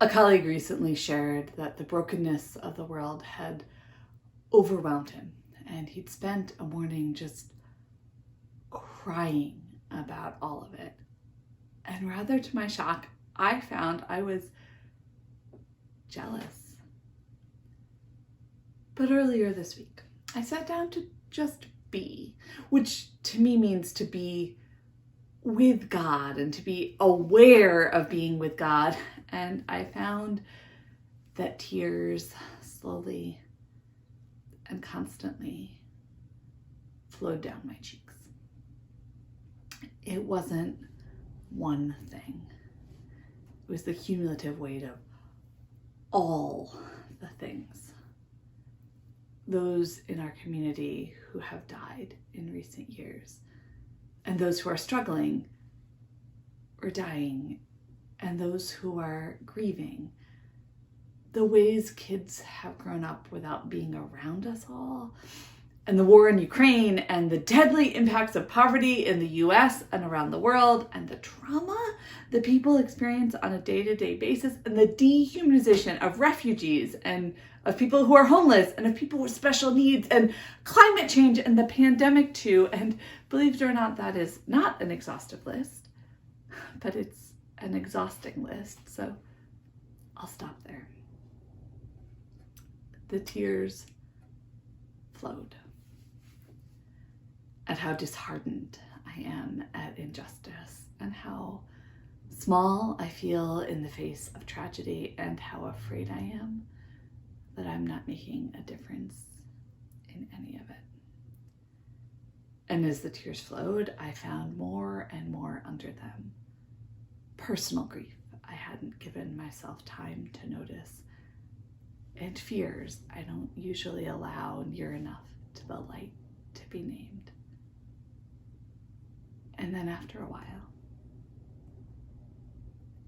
A colleague recently shared that the brokenness of the world had overwhelmed him, and he'd spent a morning just crying about all of it. And rather to my shock, I found I was jealous. But earlier this week, I sat down to just be, which to me means to be with God and to be aware of being with God. And I found that tears slowly and constantly flowed down my cheeks. It wasn't one thing. It was the cumulative weight of all the things. Those in our community who have died in recent years, and those who are struggling or dying, and those who are grieving. The ways kids have grown up without being around us all, and the war in Ukraine, and the deadly impacts of poverty in the US and around the world, and the trauma that people experience on a day-to-day basis, and the dehumanization of refugees, and of people who are homeless, and of people with special needs, and climate change, and the pandemic too. And believe it or not, that is not an exhaustive list, but it's an exhausting list, so I'll stop there. The tears flowed at how disheartened I am at injustice, and how small I feel in the face of tragedy, and how afraid I am that I'm not making a difference in any of it. And as the tears flowed, I found more and more under them personal grief I hadn't given myself time to notice, and fears I don't usually allow near enough to the light to be named. And then after a while,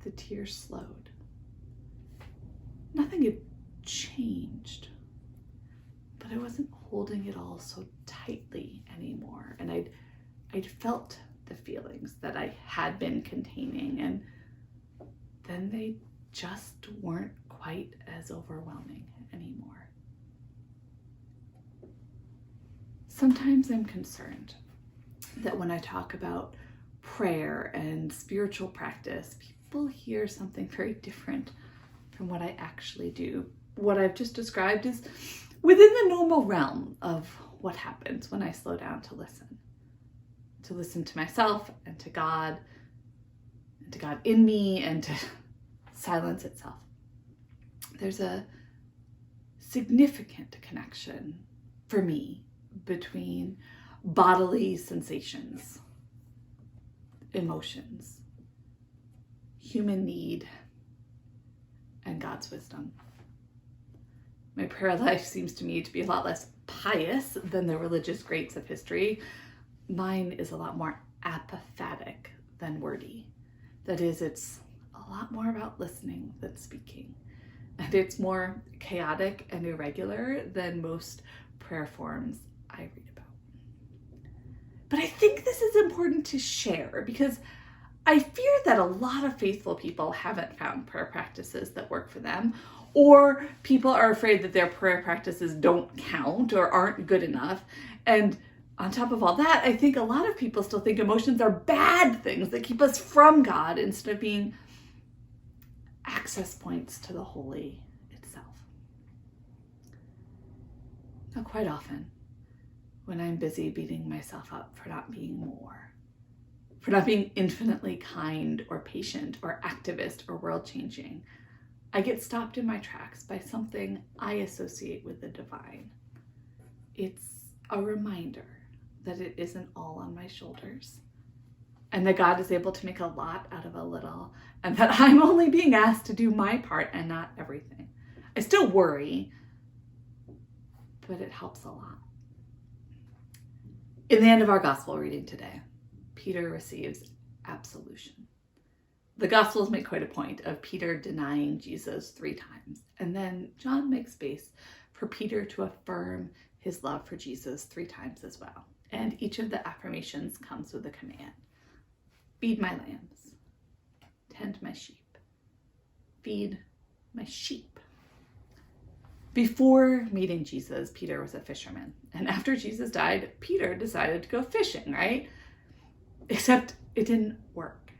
the tears slowed. Nothing had changed, but I wasn't holding it all so tightly anymore. And I'd felt the feelings that I had been containing, and then they just weren't quite as overwhelming anymore. Sometimes I'm concerned that when I talk about prayer and spiritual practice, people hear something very different from what I actually do. What I've just described is within the normal realm of what happens when I slow down to listen to myself and to God in me, and to silence itself. There's a significant connection for me between bodily sensations, emotions, human need, and God's wisdom. My prayer life seems to me to be a lot less pious than the religious greats of history. Mine is a lot more apathetic than wordy. That is, it's a lot more about listening than speaking. And it's more chaotic and irregular than most prayer forms I read about. But I think this is important to share, because I fear that a lot of faithful people haven't found prayer practices that work for them, or people are afraid that their prayer practices don't count or aren't good enough. And on top of all that, I think a lot of people still think emotions are bad things that keep us from God, instead of being access points to the holy itself. Now, quite often, when I'm busy beating myself up for not being more, for not being infinitely kind or patient or activist or world-changing, I get stopped in my tracks by something I associate with the divine. It's a reminder that it isn't all on my shoulders, and that God is able to make a lot out of a little, and that I'm only being asked to do my part and not everything. I still worry, but it helps a lot. In the end of our gospel reading today, Peter receives absolution. The Gospels make quite a point of Peter denying Jesus 3 times, and then John makes space for Peter to affirm his love for Jesus 3 times as well. And each of the affirmations comes with a command. Feed my lambs, tend my sheep, feed my sheep. Before meeting Jesus, Peter was a fisherman. And after Jesus died, Peter decided to go fishing, right? Except it didn't work.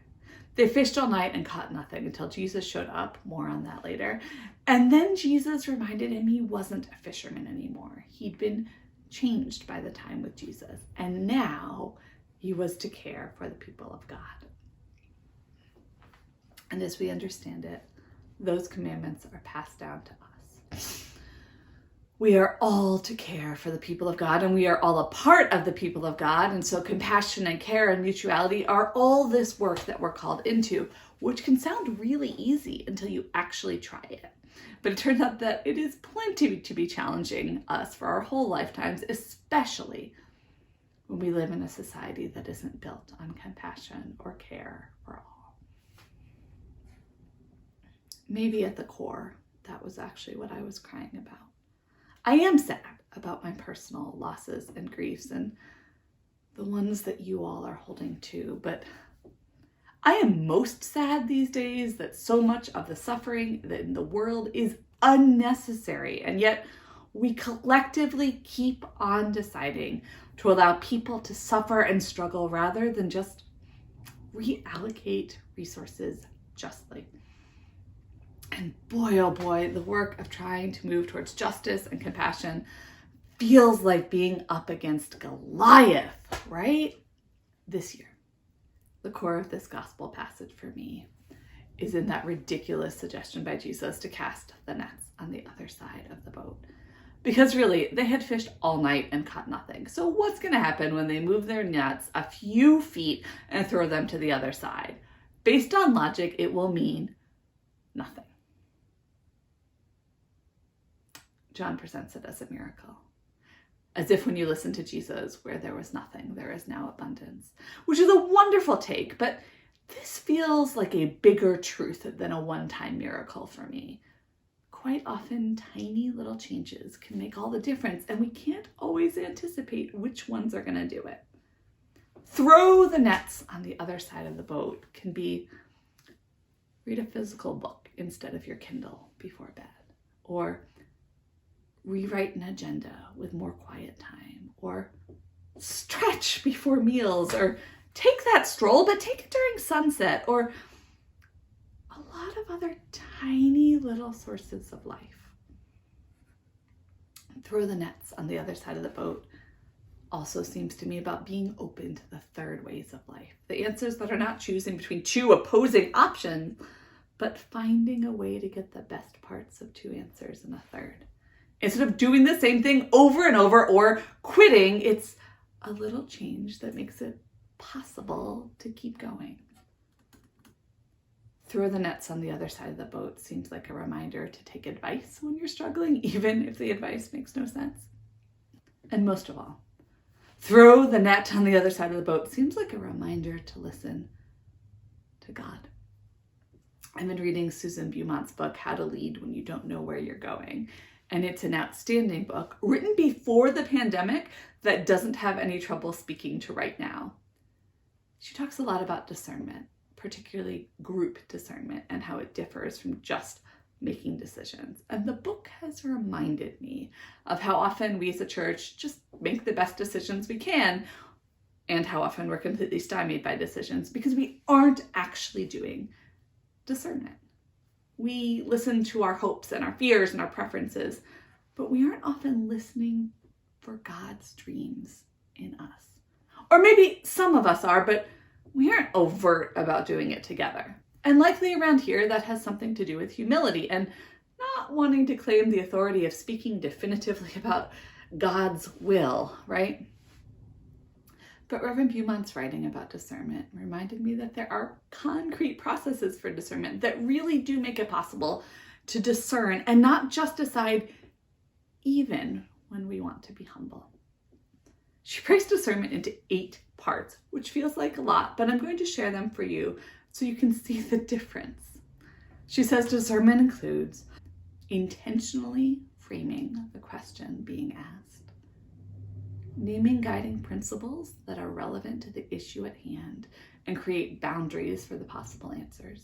They fished all night and caught nothing until Jesus showed up. More on that later. And then Jesus reminded him he wasn't a fisherman anymore. He'd been changed by the time with Jesus. And now he was to care for the people of God. And as we understand it, those commandments are passed down to us. We are all to care for the people of God, and we are all a part of the people of God. And so compassion and care and mutuality are all this work that we're called into, which can sound really easy until you actually try it. But it turns out that it is plenty to be challenging us for our whole lifetimes, especially when we live in a society that isn't built on compassion or care for all. Maybe at the core, that was actually what I was crying about. I am sad about my personal losses and griefs and the ones that you all are holding to, but I am most sad these days that so much of the suffering in the world is unnecessary, and yet we collectively keep on deciding to allow people to suffer and struggle rather than just reallocate resources justly. And boy, oh boy, the work of trying to move towards justice and compassion feels like being up against Goliath, right? This year, the core of this gospel passage for me is in that ridiculous suggestion by Jesus to cast the nets on the other side of the boat. Because really, they had fished all night and caught nothing. So what's going to happen when they move their nets a few feet and throw them to the other side? Based on logic, it will mean nothing. John presents it as a miracle, as if when you listen to Jesus, where there was nothing, there is now abundance, which is a wonderful take, but this feels like a bigger truth than a one-time miracle for me. Quite often, tiny little changes can make all the difference, and we can't always anticipate which ones are going to do it. Throw the nets on the other side of the boat can be read a physical book instead of your Kindle before bed, or rewrite an agenda with more quiet time, or stretch before meals, or take that stroll, but take it during sunset, or a lot of other tiny little sources of life. Throw the nets on the other side of the boat also seems to me about being open to the third ways of life. The answers that are not choosing between two opposing options, but finding a way to get the best parts of two answers in a third. Instead of doing the same thing over and over or quitting, it's a little change that makes it possible to keep going. Throw the nets on the other side of the boat seems like a reminder to take advice when you're struggling, even if the advice makes no sense. And most of all, throw the net on the other side of the boat seems like a reminder to listen to God. I've been reading Susan Beaumont's book, How to Lead When You Don't Know Where You're Going. And it's an outstanding book written before the pandemic that doesn't have any trouble speaking to right now. She talks a lot about discernment, particularly group discernment, and how it differs from just making decisions. And the book has reminded me of how often we as a church just make the best decisions we can, and how often we're completely stymied by decisions because we aren't actually doing discernment. We listen to our hopes and our fears and our preferences, but we aren't often listening for God's dreams in us. Or maybe some of us are, but we aren't overt about doing it together. And likely around here, that has something to do with humility and not wanting to claim the authority of speaking definitively about God's will, right? But Reverend Beaumont's writing about discernment reminded me that there are concrete processes for discernment that really do make it possible to discern and not just decide even when we want to be humble. She breaks discernment into 8 parts, which feels like a lot, but I'm going to share them for you so you can see the difference. She says discernment includes intentionally framing the question being asked, naming guiding principles that are relevant to the issue at hand and create boundaries for the possible answers,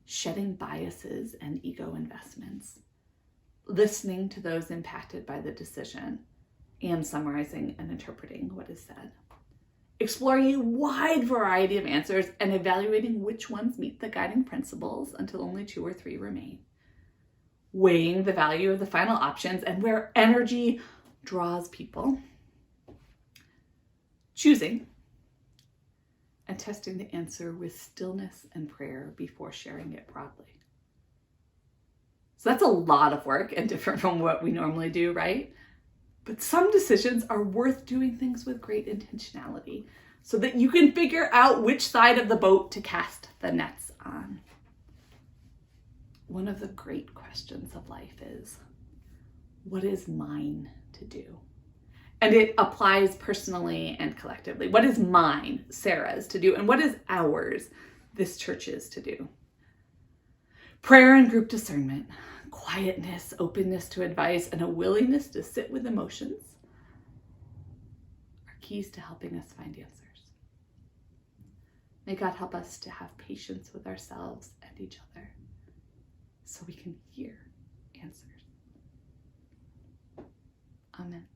shedding biases and ego investments, listening to those impacted by the decision, and summarizing and interpreting what is said. Exploring a wide variety of answers and evaluating which ones meet the guiding principles until only 2 or 3 remain. Weighing the value of the final options and where energy draws people. Choosing and testing the answer with stillness and prayer before sharing it broadly. So that's a lot of work and different from what we normally do, right? But some decisions are worth doing things with great intentionality so that you can figure out which side of the boat to cast the nets on. One of the great questions of life is, what is mine to do? And it applies personally and collectively. What is mine, Sarah's, to do? And what is ours, this church's, to do? Prayer and group discernment, quietness, openness to advice, and a willingness to sit with emotions are keys to helping us find answers. May God help us to have patience with ourselves and each other so we can hear answers. Amen.